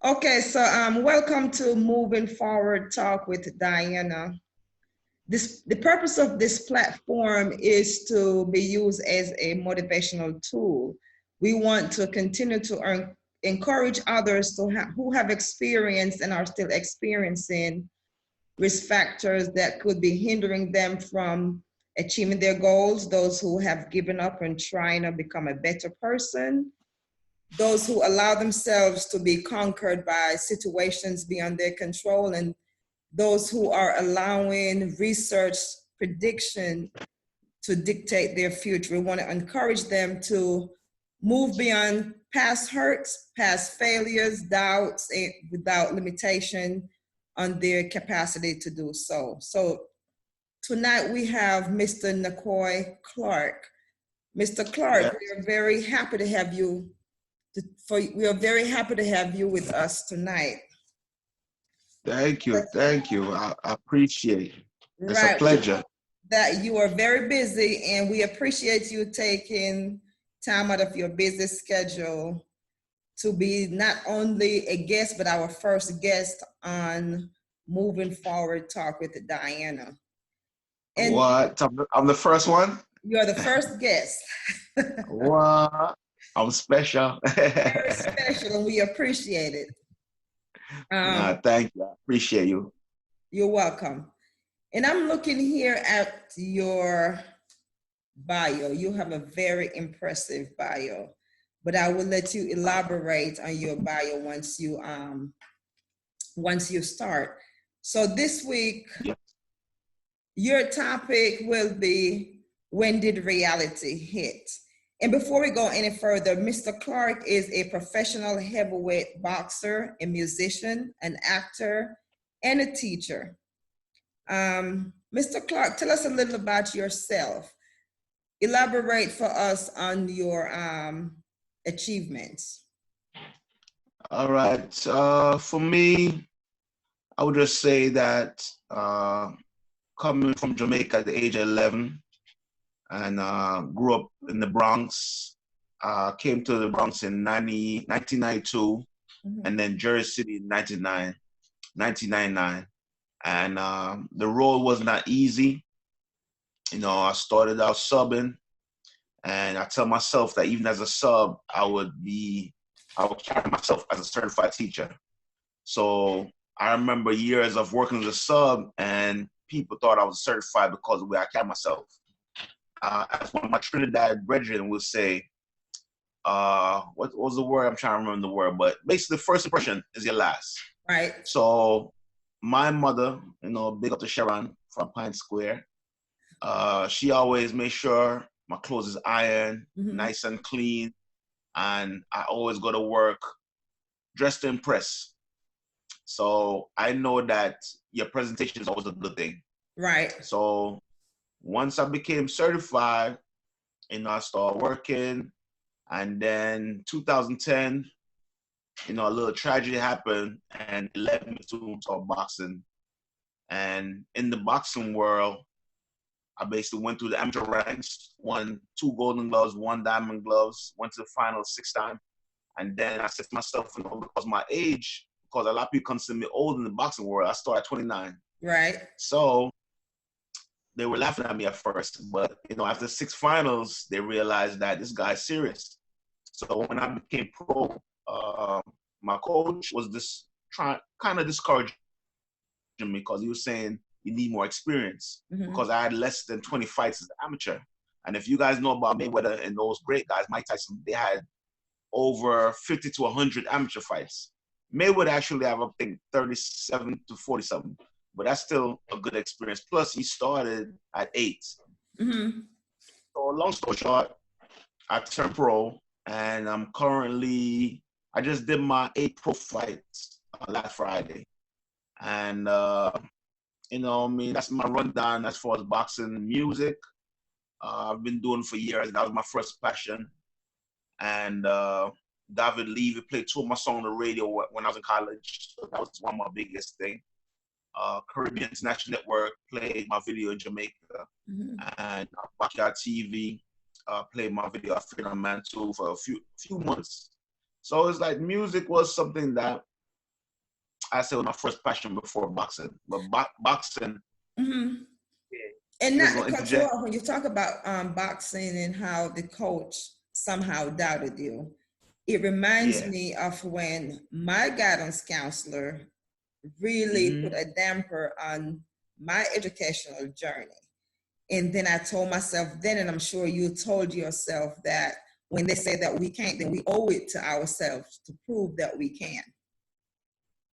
Okay, so welcome to Moving Forward Talk with Diana. The purpose of this platform is to be used as a motivational tool. We want to continue to encourage others who have experienced and are still experiencing risk factors that could be hindering them from achieving their goals, those who have given up and trying to become a better person, those who allow themselves to be conquered by situations beyond their control, and those who are allowing research prediction to dictate their future. We want to encourage them to move beyond past hurts, past failures, doubts, without limitation on their capacity to do so. So tonight we have Mr. McCoy Clarke. Mr. Yeah, Clarke, we are very happy to have you we are very happy to have you with us tonight. thank you. Thank you. I appreciate it. It's a Right, pleasure. that you are very busy, and we appreciate you taking time out of your busy schedule to be not only a guest, but our first guest on Moving Forward Talk with Diana. And What? I'm the first one? you're the first guest. What? I'm special. Very special, and we appreciate it. Nah, Um, thank you. I appreciate you. you're welcome. And I'm looking here at your bio. You have a very impressive bio, but I will let you elaborate on your bio once you start. So this week, Yeah. your topic will be, when did reality hit? And before we go any further, Mr. Clarke is a professional heavyweight boxer, a musician, an actor, and a teacher. Mr. Clarke, tell us a little about yourself. Elaborate for us on your achievements. All right. For me, I would just say that coming from Jamaica at the age of 11 and grew up in the Bronx, came to the Bronx in 1992, Mhm. and then Jersey City in 1999. And the road was not easy. I started out subbing, and I tell myself that even as a sub, I would carry myself as a certified teacher. So I remember years of working as a sub, and people thought I was certified because of the way I carried myself. As one of my Trinidad brethren would say, what was the word? I'm trying to remember the word, but basically, the first impression is your last. Right. So my mother, big up to Sharon from Pine Square. She always made sure my clothes is ironed, nice and clean, and I always go to work dressed to impress. So I know that your presentation is always a good thing. Right. So once I became certified, I started working, and then 2010, a little tragedy happened, and it led me to start boxing. And in the boxing world, I basically went through the amateur ranks, won 2 golden gloves, 1 diamond gloves, went to the final 6 times. And then I said to myself, because my age, because a lot of people consider me old in the boxing world, I started at 29. Right. So they were laughing at me at first, but after 6 finals, they realized that this guy's serious. So when I became pro, my coach was kind of discouraging me because he was saying you need more experience because I had less than 20 fights as an amateur. And if you guys know about Mayweather and those great guys, Mike Tyson, they had over 50 to 100 amateur fights. Mayweather actually have, I think, 37 to 40 something, but that's still a good experience. Plus, he started at 8. So long story short, I turned pro, and I just did my 8 pro fights last Friday. And, that's my rundown as far as boxing music. I've been doing for years. That was my first passion. And David Levy played 2 of my songs on the radio when I was in college. So that was one of my biggest things. Caribbean International Network played my video in Jamaica. And Backyard TV played my video at Freedom Man too for a few months. So it's like music was something that I say it was my first passion before boxing. But boxing, Mm-hmm. And you was not to gonna cut you interject? off, when you talk about boxing and how the coach somehow doubted you, it reminds Yeah. me of when my guidance counselor really put Mm-hmm. a damper on my educational journey. And then I told myself then, and I'm sure you told yourself, that when they say that we can't, then we owe it to ourselves to prove that we can.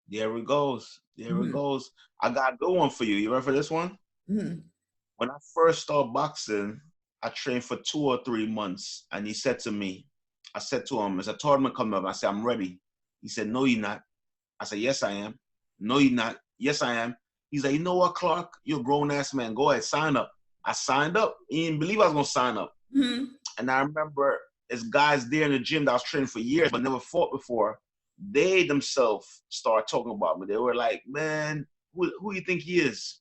There it goes. There it Mm-hmm. goes. I got a good one for you. You ready for this one? Mm-hmm. When I first started boxing, I trained for 2 or 3 months, and he said to me, I said to him, as a tournament coming up, I said, I'm ready. He said, no, you're not. I said, yes, I am. No, you're not. Yes, I am. He's like, you know what, Clarke? You're a grown-ass man. Go ahead, sign up. I signed up. He didn't believe I was going to sign up. Mm-hmm. And I remember there's guys there in the gym that I was training for years but never fought before. They themselves started talking about me. They were like, man, who you think he is?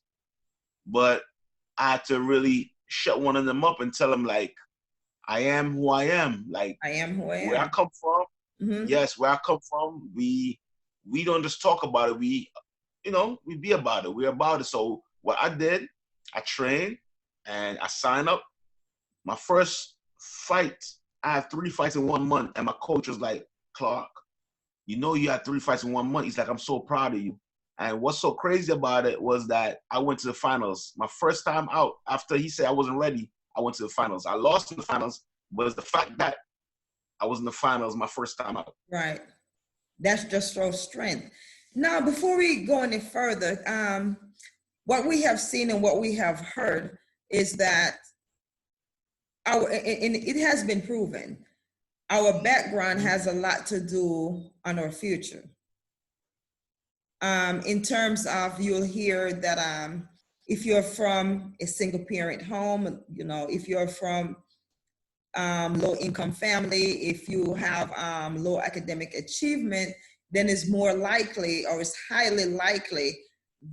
But I had to really shut one of them up and tell them, like, I am who I am. Like, I am who I where I am. come from, Mm-hmm. yes, where I come from, we don't just talk about it. We be about it. We're about it. So what I did, I trained and I signed up. My first fight, I had 3 fights in 1 month, and my coach was like, Clarke, you know you had 3 fights in 1 month. He's like, I'm so proud of you. And what's so crazy about it was that I went to the finals. My first time out, after he said I wasn't ready, I went to the finals. I lost in the finals, but it's the fact that I was in the finals my first time out. Right. That's just shows strength. Now, before we go any further, what we have seen and what we have heard is that and it has been proven, our background has a lot to do on our future. In terms of, you'll hear that if you're from a single parent home, if you're from low income family, if you have low academic achievement, then it's more likely, or it's highly likely,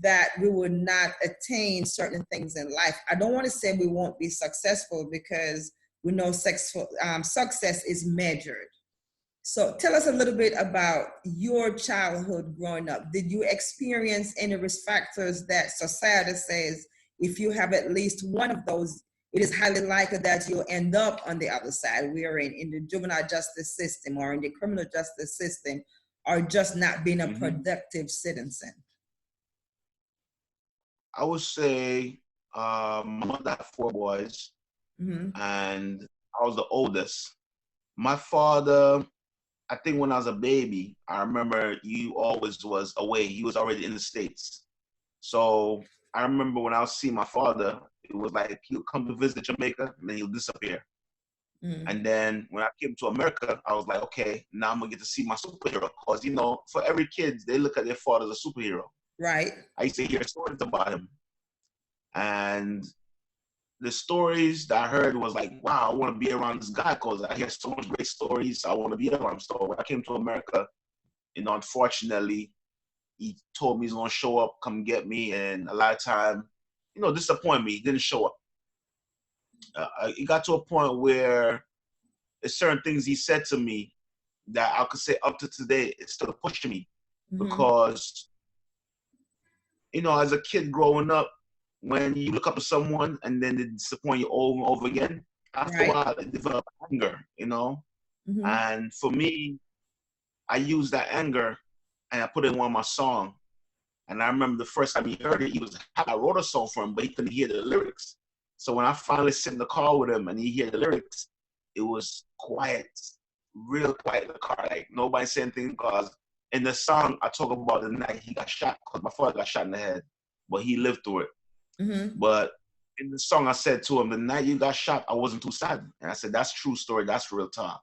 that we will not attain certain things in life. I don't want to say we won't be successful, because we know success is measured. So tell us a little bit about your childhood growing up. Did you experience any risk factors that society says if you have at least one of those, it is highly likely that you'll end up on the other side? We are in the juvenile justice system or in the criminal justice system, or just not being a productive citizen. I would say my mother had 4 boys, and I was the oldest. My father, I think when I was a baby, I remember he always was away. He was already in the States. So I remember when I was seeing my father, it was like he'll come to visit Jamaica and then he'll disappear. And then when I came to America, I was like, okay, now I'm gonna get to see my superhero. Because for every kid, they look at their father as a superhero. Right. I used to hear stories about him. And the stories that I heard was like, wow, I want to be around this guy because I hear so much great stories. I want to be around him. So when I came to America, unfortunately, he told me he's going to show up, come get me. And a lot of time, disappoint me. He didn't show up. It got to a point where there's certain things he said to me that I could say up to today, it's still pushing me. Because, as a kid growing up, when you look up to someone and then they disappoint you over and over again, after a while, it develops anger, And for me, I used that anger and I put it in one of my songs. And I remember the first time he heard it, I wrote a song for him, but he couldn't hear the lyrics. So when I finally sit in the car with him and he heard the lyrics, it was quiet, real quiet in the car. Like nobody said anything, because in the song, I talk about the night he got shot, because my father got shot in the head, but he lived through it. But in the song, I said to him, the night you got shot, I wasn't too sad. And I said, that's true story. That's real talk.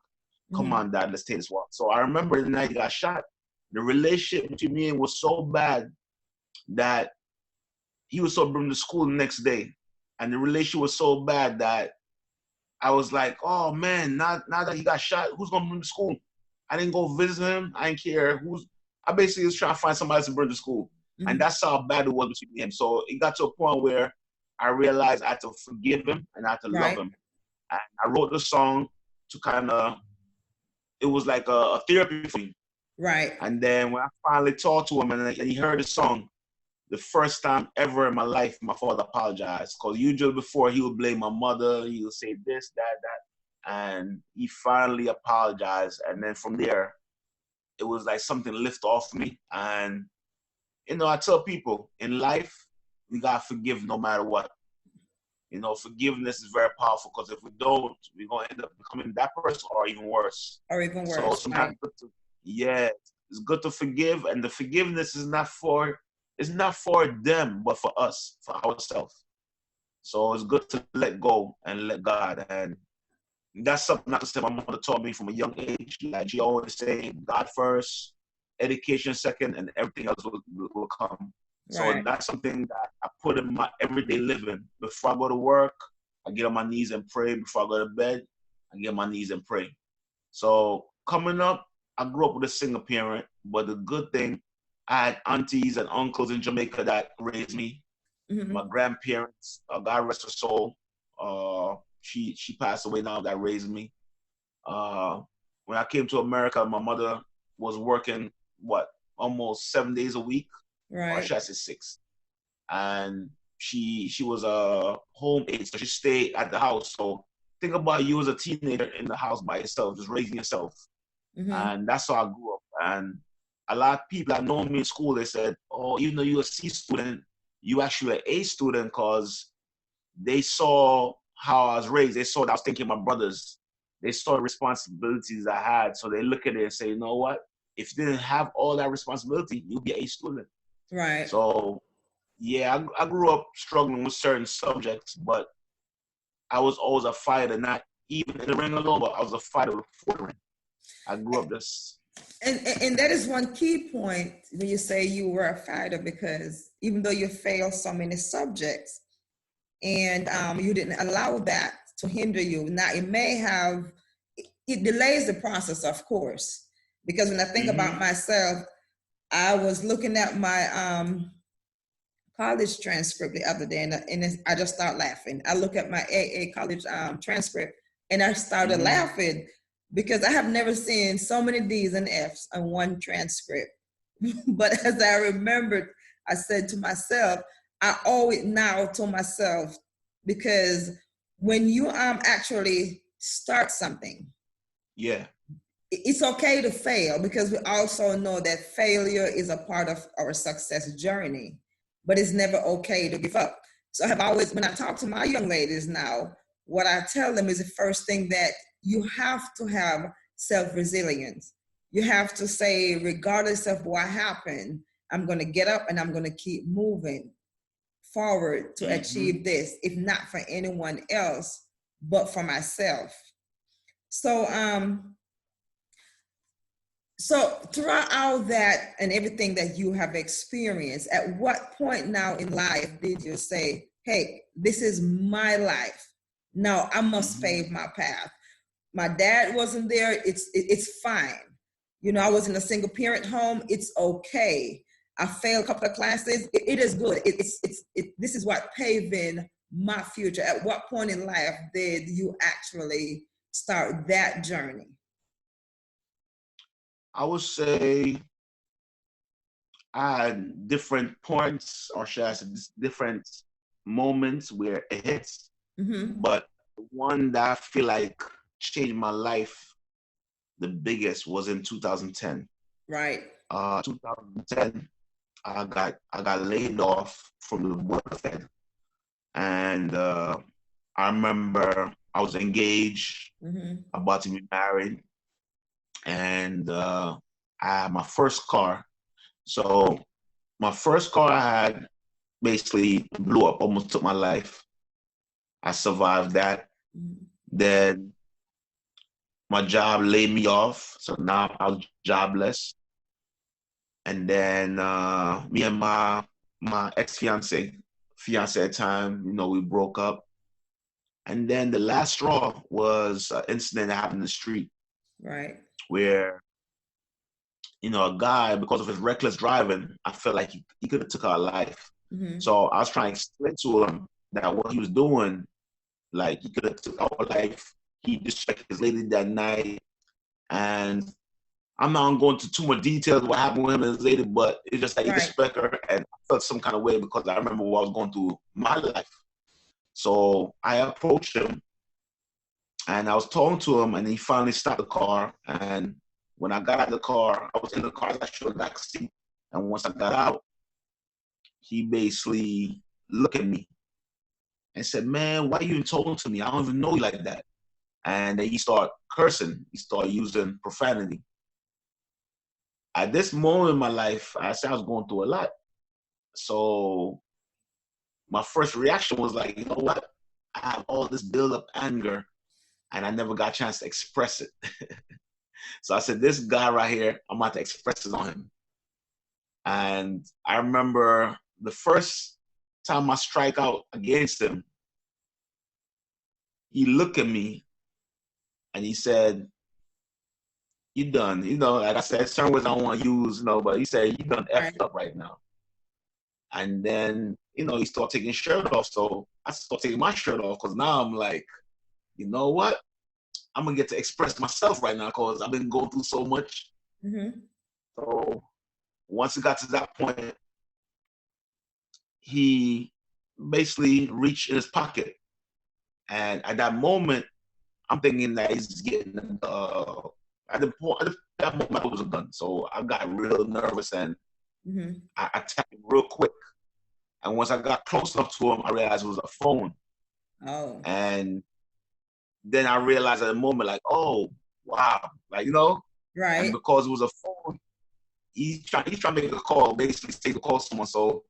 Come on, Dad, let's take this walk. So I remember the night he got shot, the relationship between me and him was so bad that he was so bring to school the next day. And the relationship was so bad that I was like, oh man, now that he got shot, who's going to bring to school? I didn't go visit him. I didn't care I basically was trying to find somebody to bring to school. And that's how bad it was between him. So it got to a point where I realized I had to forgive him and I had to love him. And I wrote the song to kind of, it was like a therapy for me. Right. And then when I finally talked to him and he heard the song, the first time ever in my life, my father apologized. Because usually before he would blame my mother, he would say this, that, that. And he finally apologized. And then from there, it was like something lift off me. And, you know, I tell people in life, we got to forgive no matter what. You know, forgiveness is very powerful because if we don't, we're going to end up becoming that person or even worse. Or even So worse, right? sometimes, yeah, it's good to forgive. And the forgiveness is not for, it's not for them, but for us, for ourselves. So it's good to let go and let God. And that's something not to say my mother taught me from a young age. Like she always say, God first, education second, and everything else will come. So Right. that's something that I put in my everyday living. Before I go to work, I get on my knees and pray. Before I go to bed, I get on my knees and pray. So coming up, I grew up with a single parent, but the good thing, I had aunties and uncles in Jamaica that raised me. Mm-hmm. My grandparents, God rest her soul, she passed away now, that raised me. Uh, when I came to America, my mother was working what almost 7 days a week, or Right. should I say six? And she was a home aide, so she stayed at the house. So think about you as a teenager in the house by yourself, just raising yourself, Mm-hmm. and that's how I grew up. And a lot of people that know me in school, they said, "Oh, even though you're a C student, you actually an A student," because they saw how I was raised. They saw that I was thinking of my brothers. They saw the responsibilities I had. So they look at it and say, you know what? If you didn't have all that responsibility, you'd be an A student. Right. So yeah, I grew up struggling with certain subjects, but I was always a fighter, not even in the ring alone, but I was a fighter before the ring. I grew up this. And that is one key point when you say you were a fighter, because even though you failed so many subjects and you didn't allow that to hinder you, now it may have, it delays the process, of course, because when I think about Mm-hmm. myself, I was looking at my college transcript the other day, and I just started laughing. I look at my AA college transcript, and I started Mm-hmm. laughing because I have never seen so many D's and F's on one transcript. But as I remembered, I said to myself, I owe it now to myself, because when you actually start something, Yeah. it's okay to fail, because we also know that failure is a part of our success journey, but it's never okay to give up. So I have always, when I talk to my young ladies now, what I tell them is the first thing, that you have to have self-resilience. You have to say, regardless of what happened, I'm going to get up and I'm going to keep moving forward to Mm-hmm. achieve this, if not for anyone else, but for myself. So, so throughout all that and everything that you have experienced, at what point now in life did you say, hey, this is my life. Now I must Mm-hmm. pave my path. My dad wasn't there. It's fine. You know, I was in a single parent home. It's okay. I failed a couple of classes. It is good. This is what paving my future. At what point in life did you actually start that journey? I would say I had different points, or should I say, different moments where it hits. Mm-hmm. But the one that I feel like changed my life the biggest was in 2010. Right. 2010, I got laid off from the Board of Ed, and I remember I was engaged, Mm-hmm. about to be married, and I had my first car. So my first car I had basically blew up, almost took my life. I survived that. Mm-hmm. Then my job laid me off, so now I was jobless. And then me and my ex fiance at the time, we broke up. And then the last straw was an incident that happened in the street Right. where a guy, because of his reckless driving, I felt like he could have took our life. Mm-hmm. So I was trying to explain to him that what he was doing, like he could have took our life. He disrespected his lady that night, and I'm not going to too much details what happened with him and later, but it's just that he Right. respect her, and I felt some kind of way because I remember what I was going through my life. So I approached him and I was talking to him, and he finally stopped the car. And when I got out of the car, I was in the car, I showed the back seat. And once I got out, he basically looked at me and said, "Man, why you even talking to me? I don't even know you like that." And then he started cursing. He started using profanity. At this moment in my life, I said I was going through a lot. So my first reaction was like, you know what? I have all this build-up anger, and I never got a chance to express it. So I said, this guy right here, I'm about to express it on him. And I remember the first time I strike out against him, he looked at me and he said, "You done." You know, like I said, certain words I don't want to use, you know, but he said, "You done Right. effed up right now." And then, you know, he started taking his shirt off. So I started taking my shirt off because now I'm like, you know what? I'm going to get to express myself right now because I've been going through so much. Mm-hmm. So once it got to that point, he basically reached in his pocket. And at that moment, I'm thinking that he's getting, at that moment, I was a gun. So I got real nervous and Mm-hmm. I attacked him real quick. And once I got close enough to him, I realized it was a phone. Oh. And then I realized at the moment, like, oh, wow. Like, you know, and Right. because it was a phone, he's trying to make a call, basically take the call to someone. So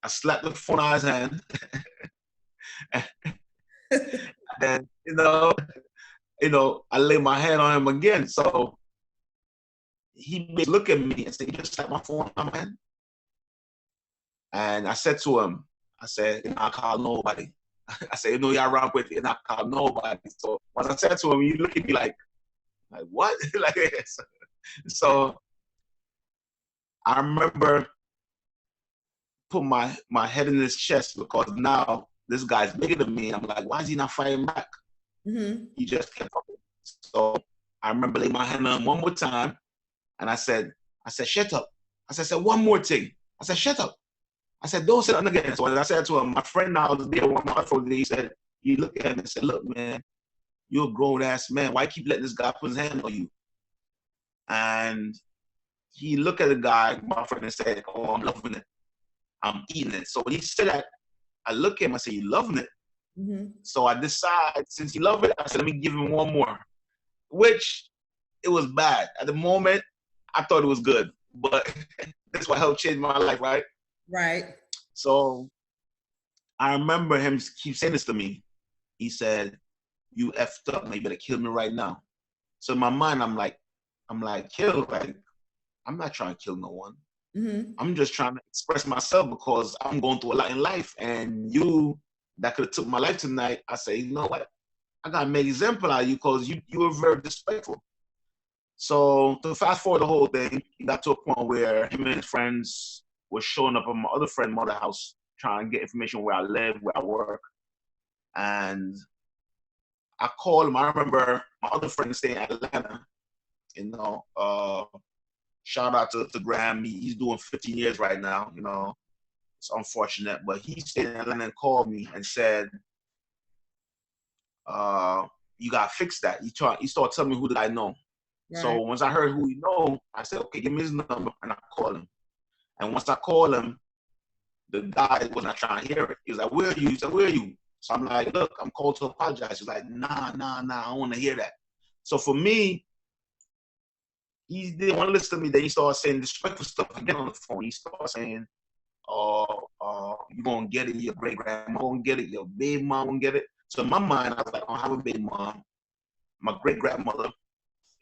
I slapped the phone out of his hand. And then, I laid my hand on him again. So he looked at me and said, "You just slapped my phone out of my hand." And I said to him, I said, "You're not call nobody." I said, "You know, you're around with you're not call nobody." So once I said to him, he looked at me like what? Like this. So I remember putting my head in his chest because now this guy's bigger than me. I'm like, why is he not fighting back? Mm-hmm. He just kept up. So I remember laying my hand on him one more time, and I said, "Shut up." I said, "One more thing." I said, "Shut up." I said, "Don't say nothing again." So as I said to him, my friend now was there, one of my friends, he said, he looked at him and said, "Look, man, you're a grown ass man. Why keep letting this guy put his hand on you?" And he looked at the guy, my friend, and said, "Oh, I'm loving it. I'm eating it." So when he said that, I look at him, I said, "You loving it?" Mm-hmm. So I decide, since he loved it, I said, let me give him one more, which it was bad. At the moment, I thought it was good, but that's what helped change my life, right? Right. So I remember him keep saying this to me. He said, "You effed up, man. You better kill me right now." So in my mind, I'm like, kill? Like, I'm not trying to kill no one. Mm-hmm. I'm just trying to express myself because I'm going through a lot in life. And you that could have took my life tonight, I say, you know what? I gotta make an example out of you because you were very disrespectful. So to fast forward the whole thing, he got to a point where him and his friends were showing up at my other friend's mother's house, trying to get information where I live, where I work. And I called him. I remember my other friend staying in Atlanta, you know. Shout out to Graham. He's doing 15 years right now, you know. It's unfortunate, but he stayed in Atlanta and called me and said, you gotta fix that. He started telling me who did I know. So Right. once I heard who he know, I said, okay, give me his number, and I called him. And once I called him, the guy was not trying to hear it. He was like, "Where are you?" He said, "Where are you?" So I'm like, "Look, I'm called to apologize." He's like, "Nah, I don't want to hear that." So for me, he didn't want to listen to me. Then he started saying disrespectful stuff again on the phone. He started saying, you gonna get it, your great grandma gonna get it, your baby mom gonna get it." So in my mind, I was like, I don't have a baby mom. My great grandmother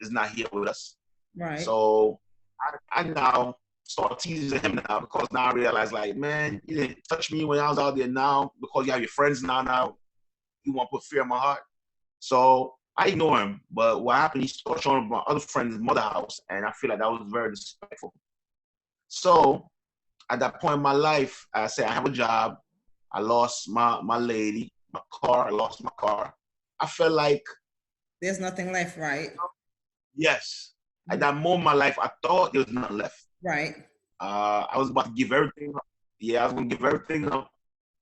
is not here with us. Right. So I now start teasing him now because now I realize, like, man, you didn't touch me when I was out there. Now because you have your friends now you want to put fear in my heart. So I ignore him. But what happened? He started showing up my other friend's mother house, and I feel like that was very disrespectful. So at that point in my life, I said I have a job. I lost my lady, my car. I lost my car. I felt like There's nothing left, right? yes. At that moment in my life, I thought there was nothing left. Right. I was about to give everything up. Yeah, I was going to give everything up.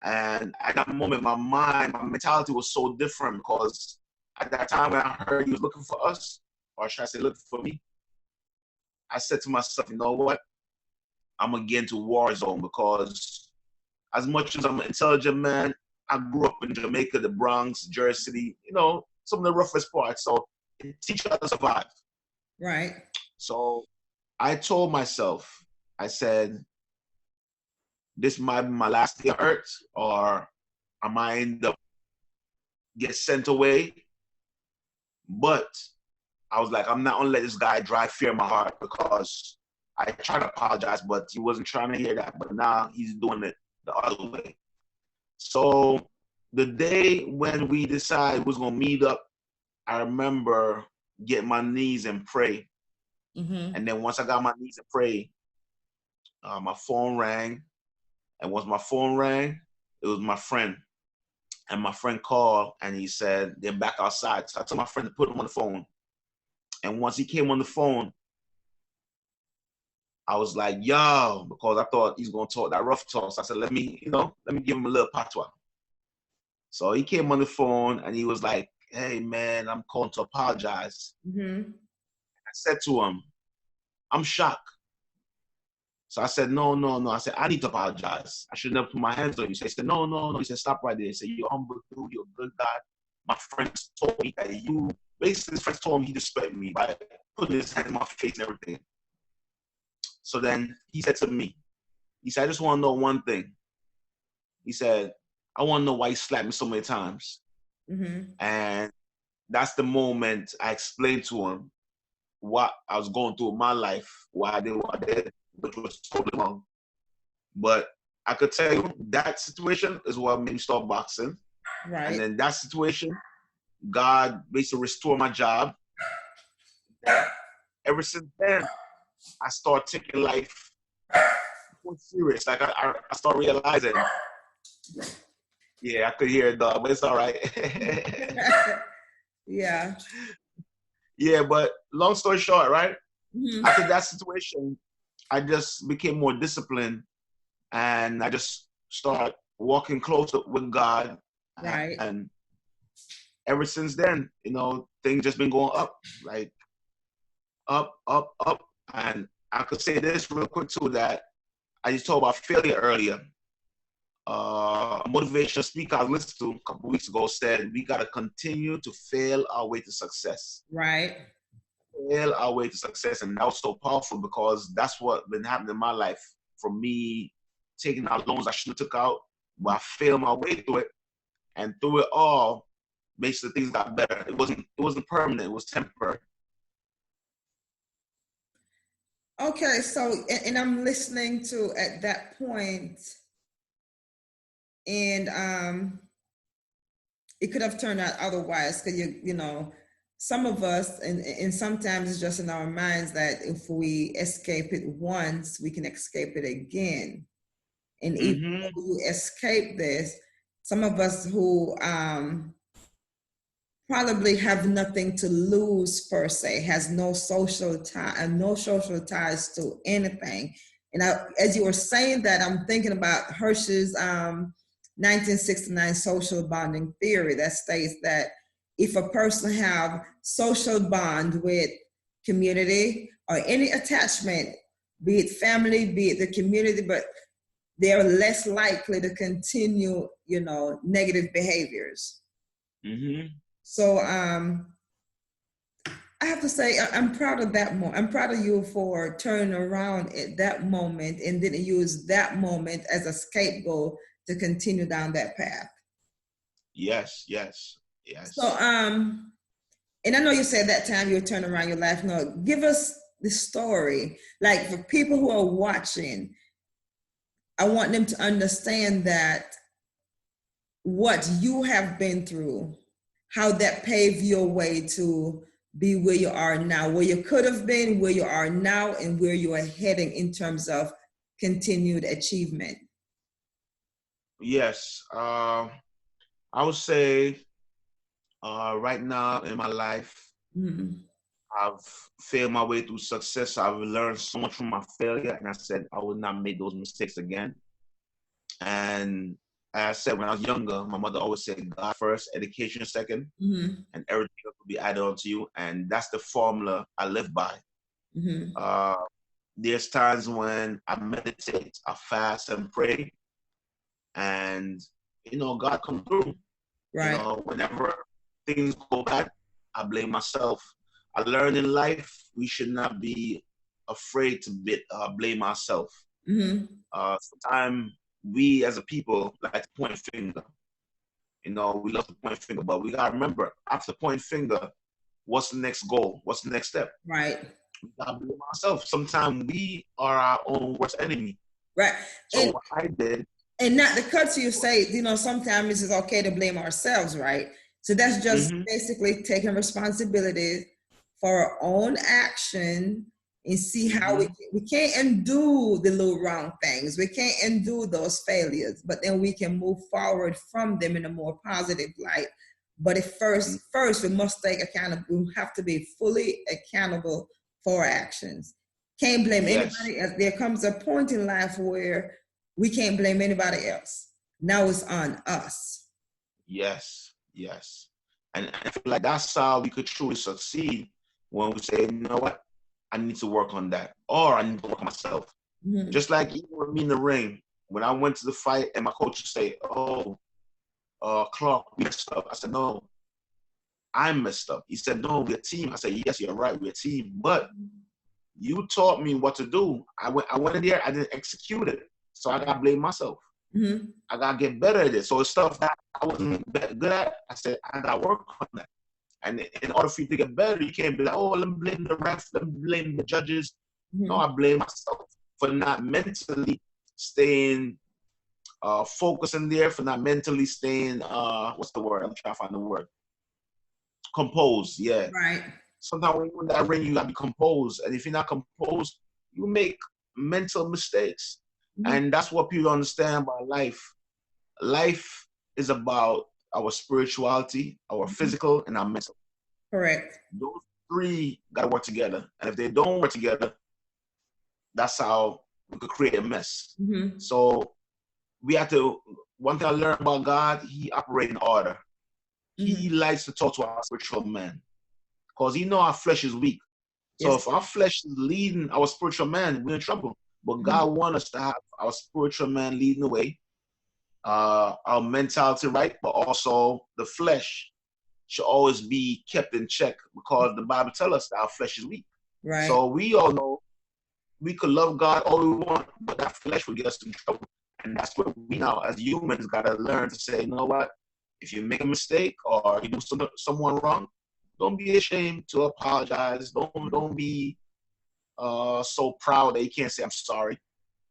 And at that moment, my mind, my mentality was so different because at that time when I heard he was looking for us, or should I say looking for me, I said to myself, you know what? I'm going to get into war zone because as much as I'm an intelligent man, I grew up in Jamaica, the Bronx, Jersey City, you know, some of the roughest parts. So it teaches us to survive. Right. So I told myself, I said, this might be my last day on earth, or I might end up get sent away. But I was like, I'm not gonna let this guy drive fear in my heart, because I tried to apologize, but he wasn't trying to hear that. But now he's doing it the other way. So the day when we decided we was gonna meet up, I remember getting my knees and pray. Mm-hmm. And then once I got my knees and pray, my phone rang. And once my phone rang, it was my friend. And my friend called and he said, they're back outside. So I told my friend to put him on the phone. And once he came on the phone, I was like, yo, because I thought he's going to talk that rough talk. So I said, let me give him a little patois. So he came on the phone and he was like, hey, man, I'm calling to apologize. Mm-hmm. I said to him, I'm shocked. So I said, no. I said, I need to apologize. I should never put my hands on you. So he said, no. He said, stop right there. He said, you're humble dude. You're a good guy. My friends told me that basically his friends told me he disrespected me by putting his hand in my face and everything. So then he said to me, he said, I just want to know one thing. He said, I want to know why you slapped me so many times. Mm-hmm. And that's the moment I explained to him what I was going through in my life, why I did what I did, which was totally wrong. But I could tell you that situation is what made me start boxing. Right. And then that situation, God basically restored my job. Ever since then, I started taking life more serious. Like I started realizing, yeah, I could hear it, dog, but it's all right. Yeah. Yeah, but long story short, right? Mm-hmm. After that situation, I just became more disciplined, and I just started walking closer with God. Right. And ever since then, you know, things just been going up, like up, up, up. And I could say this real quick too, that I just talked about failure earlier. A motivational speaker I listened to a couple weeks ago said, we got to continue to fail our way to success. Right. Fail our way to success. And that was so powerful because that's what been happening in my life. From me taking out loans I shouldn't have took out, but I failed my way through it. And through it all, basically things got better. It wasn't permanent, it was temporary. Okay, so and I'm listening to at that point, and it could have turned out otherwise, because you know, some of us, and sometimes it's just in our minds that if we escape it once, we can escape it again. And even Mm-hmm. though you escape this, some of us who probably have nothing to lose per se, has no social tie, no social ties to anything. And as you were saying that, I'm thinking about Hirsch's 1969 social bonding theory that states that if a person have social bond with community or any attachment, be it family, be it the community, but they're less likely to continue, you know, negative behaviors. Mm-hmm. So I have to say I'm proud of that moment. I'm proud of you for turning around at that moment and didn't use that moment as a scapegoat to continue down that path. Yes. So and I know you said that time you turned around your life. No, give us the story. Like for people who are watching, I want them to understand that what you have been through, how that paved your way to be where you are now, where you could have been, where you are now, and where you are heading in terms of continued achievement. Yes. I would say right now in my life, Mm-hmm. I've failed my way through success. I've learned so much from my failure, and I said I will not make those mistakes again. And as I said, when I was younger, my mother always said, God first, education second, and everything else will be added on to you. And that's the formula I live by. There's times when I meditate, I fast and pray, and God come through. Right. Whenever things go bad, I blame myself. I learned in life we should not be afraid to blame ourselves. Sometimes we as a people like to point finger. We love to point finger, but we gotta remember, after point finger, what's the next goal? What's the next step? Right. We gotta blame ourselves. Sometimes we are our own worst enemy. Right. So what I did. And not to cut to you, say, sometimes it's okay to blame ourselves, right? So that's just basically taking responsibility for our own action and see how we can't undo the little wrong things. We can't undo those failures, but then we can move forward from them in a more positive light. But first we must take accountability. We have to be fully accountable for our actions. Can't blame anybody else. There comes a point in life where we can't blame anybody else. Now it's on us. Yes. And I feel like that's how we could truly succeed, when we say, you know what, I need to work on that, or I need to work on myself. Just like even with me in the ring, when I went to the fight and my coach would say, Clarke, we messed up. I said, no, I'm messed up. He said, no, we're a team. I said, yes, you're right, we're a team. But you taught me what to do. I went in there, I didn't execute it. So I gotta blame myself. I gotta get better at it. So it's stuff that I wasn't good at. I said, I gotta work on that. And in order for you to get better, you can't be like, oh, let me blame the refs, let me blame the judges. No, I blame myself for not mentally staying focused in there, for not mentally staying, what's the word? I'm trying to find the word. Composed, yeah. Right. Sometimes when you're in that ring, you gotta be composed. And if you're not composed, you make mental mistakes. And that's what people understand about life. Life is about our spirituality, our physical, and our mental. Correct. Those three gotta work together. And if they don't work together, that's how we could create a mess. So we have to, one thing I learned about God, he operates in order. He likes to talk to our spiritual man, because he know our flesh is weak. So if our flesh is leading our spiritual man, we're in trouble. But God wants us to have our spiritual man leading the way, our mentality right, but also the flesh should always be kept in check, because the Bible tells us that our flesh is weak. Right. So we all know we could love God all we want, but that flesh will get us in trouble. And that's what we now as humans got to learn to say, you know what? If you make a mistake or you do someone wrong, don't be ashamed to apologize. Don't be so proud that you can't say I'm sorry.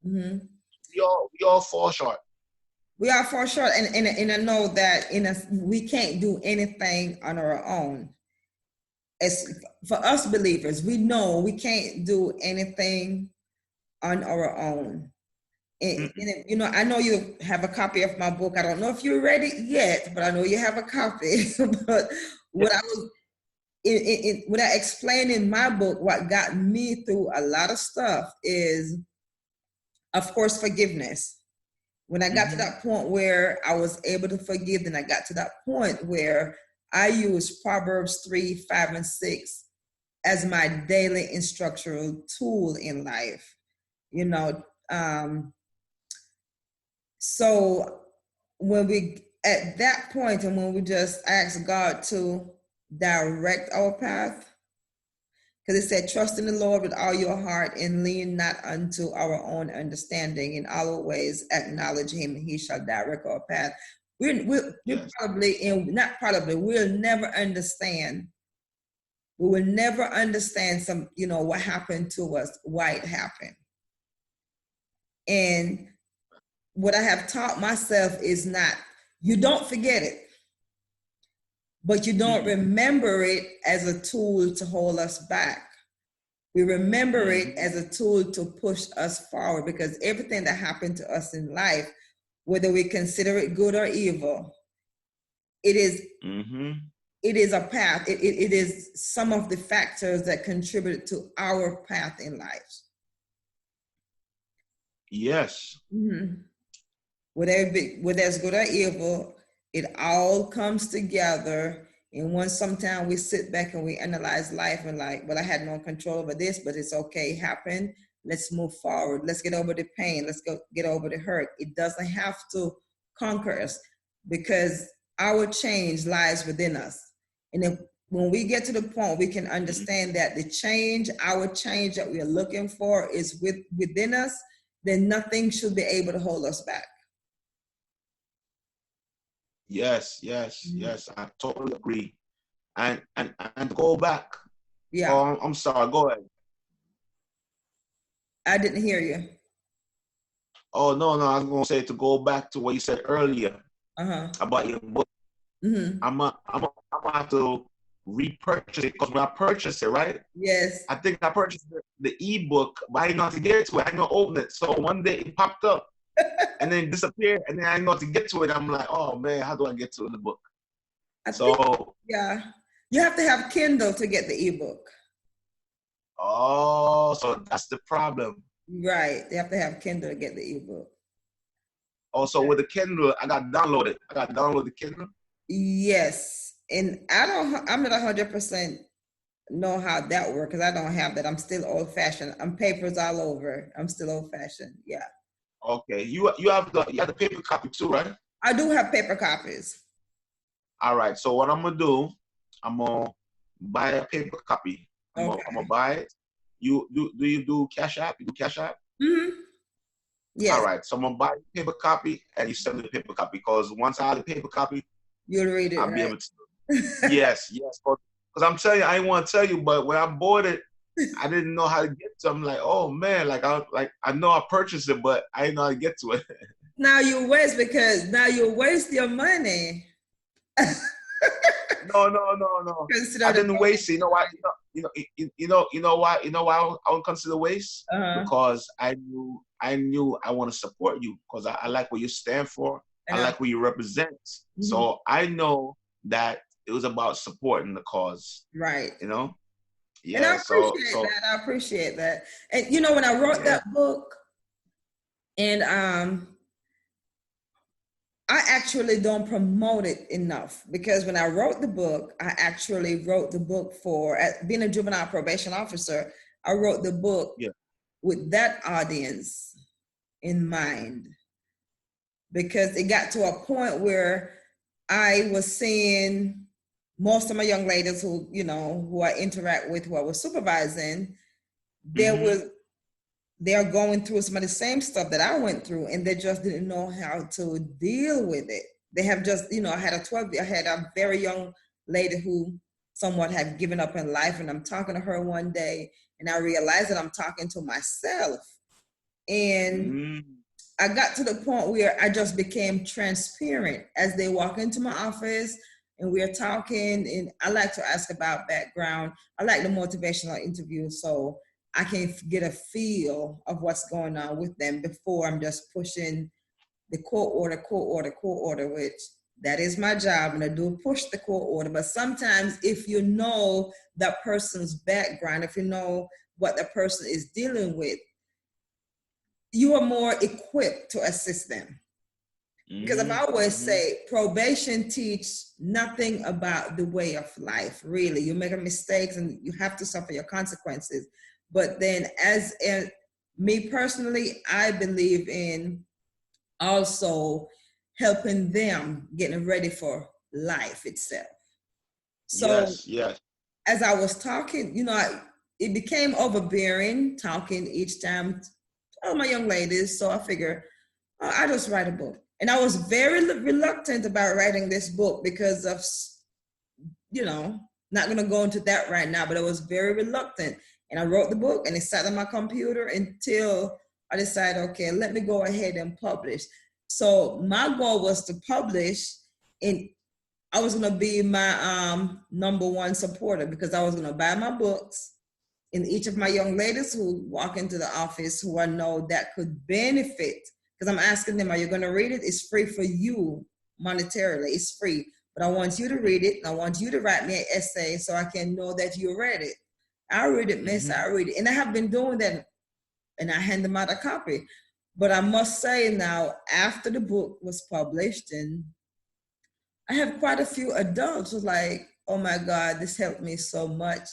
We all fall short. We all fall short, and I know that we can't do anything on our own. As for us believers, we know we can't do anything on our own. And, I know you have a copy of my book. I don't know if you're ready yet, but I know you have a copy. But what I was when I explained in my book, what got me through a lot of stuff is, of course, forgiveness. When I got to that point where I was able to forgive, then I got to that point where I used Proverbs 3, 5, and 6 as my daily instructional tool in life. So when we, at that point, and when we just ask God to direct our path, because it said, trust in the Lord with all your heart and lean not unto our own understanding. In all ways acknowledge him and he shall direct our path. We'll probably, and not probably, we'll never understand. We will never understand what happened to us, why it happened. And what I have taught myself is not, you don't forget it, but you don't remember it as a tool to hold us back. We remember it as a tool to push us forward, because everything that happened to us in life, whether we consider it good or evil, it it is a path. It is some of the factors that contribute to our path in life. Yes. Mm-hmm. Whether it's good or evil, it all comes together. And once sometimes we sit back and we analyze life and like, well, I had no control over this, but it's okay, it happened. Let's move forward. Let's get over the pain. Let's get over the hurt. It doesn't have to conquer us because our change lies within us. And if when we get to the point we can understand that our change that we are looking for is within us, then nothing should be able to hold us back. Yes, I totally agree. And go back. Yeah. Oh, I'm sorry, go ahead. I didn't hear you. Oh, no, I was gonna say to go back to what you said earlier about your book. Mm-hmm. I'm gonna have to repurchase it because when I purchased it, right? Yes. I think I purchased the ebook, but I didn't know how to get to it. I didn't know how to open it. So one day it popped up and then it disappeared, and then I didn't know how to get to it. I'm like, oh man, how do I get to the book? Yeah, you have to have Kindle to get the ebook. Oh, so that's the problem. Right, you have to have Kindle to get the ebook. Also, with the Kindle, I got downloaded. I got downloaded the Kindle. Yes, and I'm not 100% know how that works because I don't have that. I'm still old fashioned. I'm papers all over. I'm still old fashioned. Yeah. Okay, you have the paper copy too, right? I do have paper copies. All right. So what I'm gonna do, I'm gonna buy a paper copy. I'm gonna buy it. You do Cash App? You do Cash App? Mm-hmm. Yes. All right. So I'm gonna buy a paper copy, and you send me the paper copy because once I have the paper copy, you'll read it. I'll be able to. Yes. Because I'm telling you, I didn't want to tell you, but when I bought it, I didn't know how to get to it. I'm like, oh man, I know I purchased it, but I didn't know how to get to it. Now you waste your money. No. I didn't waste it. You know why? You know why? You know why I would consider waste? Because I knew I want to support you because I like what you stand for. I like what you represent. Mm-hmm. So I know that it was about supporting the cause. Right. You know? Yeah. And I appreciate that. And you know, when I wrote that book, and I actually don't promote it enough because when I wrote the book, I actually wrote the book for being a juvenile probation officer. I wrote the book with that audience in mind because it got to a point where I was seeing most of my young ladies who I interact with, who I was supervising, they are going through some of the same stuff that I went through, and they just didn't know how to deal with it. They have just, I had a very young lady who somewhat had given up in life, and I'm talking to her one day, and I realized that I'm talking to myself. And I got to the point where I just became transparent as they walk into my office and we're talking, and I like to ask about background. I like the motivational interview, so I can get a feel of what's going on with them before I'm just pushing the court order, which that is my job, and I do push the court order. But sometimes if you know that person's background, if you know what the person is dealing with, you are more equipped to assist them. Because I always say probation teaches nothing about the way of life, really. You make mistakes and you have to suffer your consequences. But then me personally, I believe in also helping them getting ready for life itself. So as I was talking, it became overbearing talking each time to all my young ladies. So I figured, I just write a book. And I was very reluctant about writing this book because of, not going to go into that right now, but I was very reluctant. And I wrote the book and it sat on my computer until I decided, okay, let me go ahead and publish. So my goal was to publish, and I was going to be my number one supporter because I was going to buy my books. And each of my young ladies who walk into the office who I know that could benefit, because I'm asking them, are you going to read it? It's free for you monetarily. It's free. but I want you to read it. And I want you to write me an essay so I can know that you read it. I read it, miss, I read it. And I have been doing that, and I hand them out a copy. But I must say now, after the book was published, and I have quite a few adults who's like, oh my God, this helped me so much.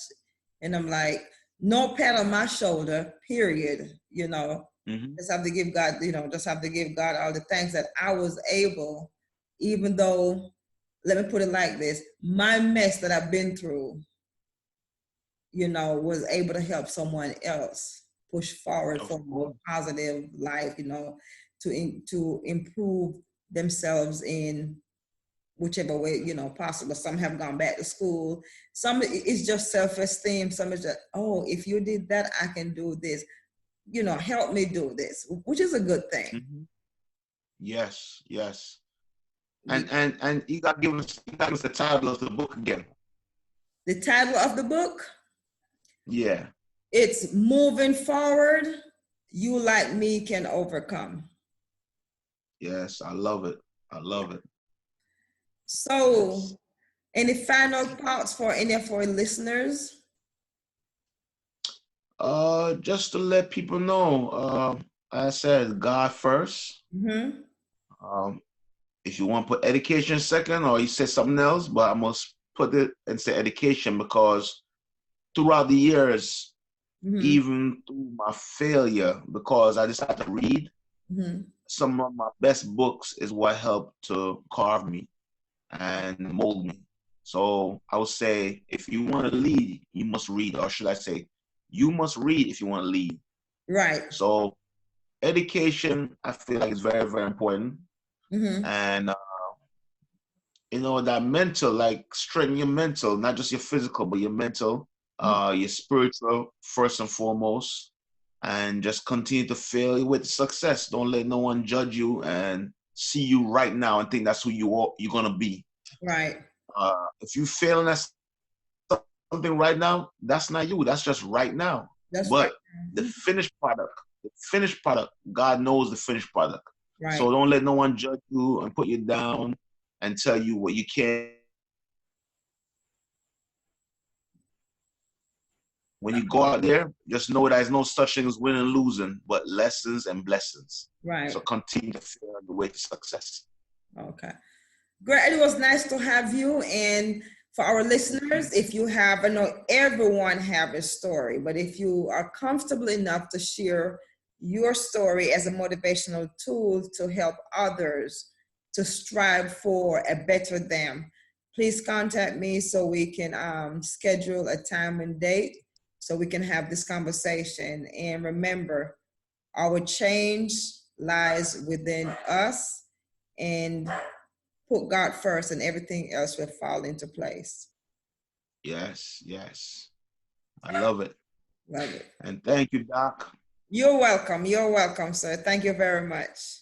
And I'm like, no pat on my shoulder, period. You know, just have to give God, just have to give God all the thanks that I was able, even though, let me put it like this, my mess that I've been through, was able to help someone else push forward for a more positive life, to improve themselves in whichever way, possible. Some have gone back to school. Some it's just self-esteem. Some is just, oh, if you did that, I can do this. Help me do this, which is a good thing. Yes, yes. And you got to give us the title of the book again. The title of the book? Yeah. It's Moving Forward, You Like Me Can Overcome. Yes, I love it. I love it. So, yes. Any final thoughts for any of our listeners? Just to let people know, I said God first. If you want to put education second, or you said something else, but I must put it and say education, because throughout the years, even through my failure, because I decided to read, some of my best books is what helped to carve me and mold me. So I would say, if you want to lead, you must read, or should I say, you must read if you want to lead. Right. So education, I feel like, is very, very important. And that mental, like strengthen your mental, not just your physical, but your mental, your spiritual first and foremost, and just continue to fail with success. Don't let no one judge you and see you right now and think that's who you're gonna be. Right. If you failing at something right now, that's not you. That's just right now. But the finished product, God knows the finished product. Right. So don't let no one judge you and put you down and tell you what you can't. When you go out there, just know there's no such thing as winning and losing, but lessons and blessings. Right. So continue to feel the way to success. Okay. Great. It was nice to have you. And for our listeners, if you have, I know everyone have a story, but if you are comfortable enough to share your story as a motivational tool to help others to strive for a better them, please contact me so we can schedule a time and date so we can have this conversation. And remember, our change lies within us, and put God first and everything else will fall into place. Yes, yes. I love it. Love it. And thank you, Doc. You're welcome. You're welcome, sir. Thank you very much.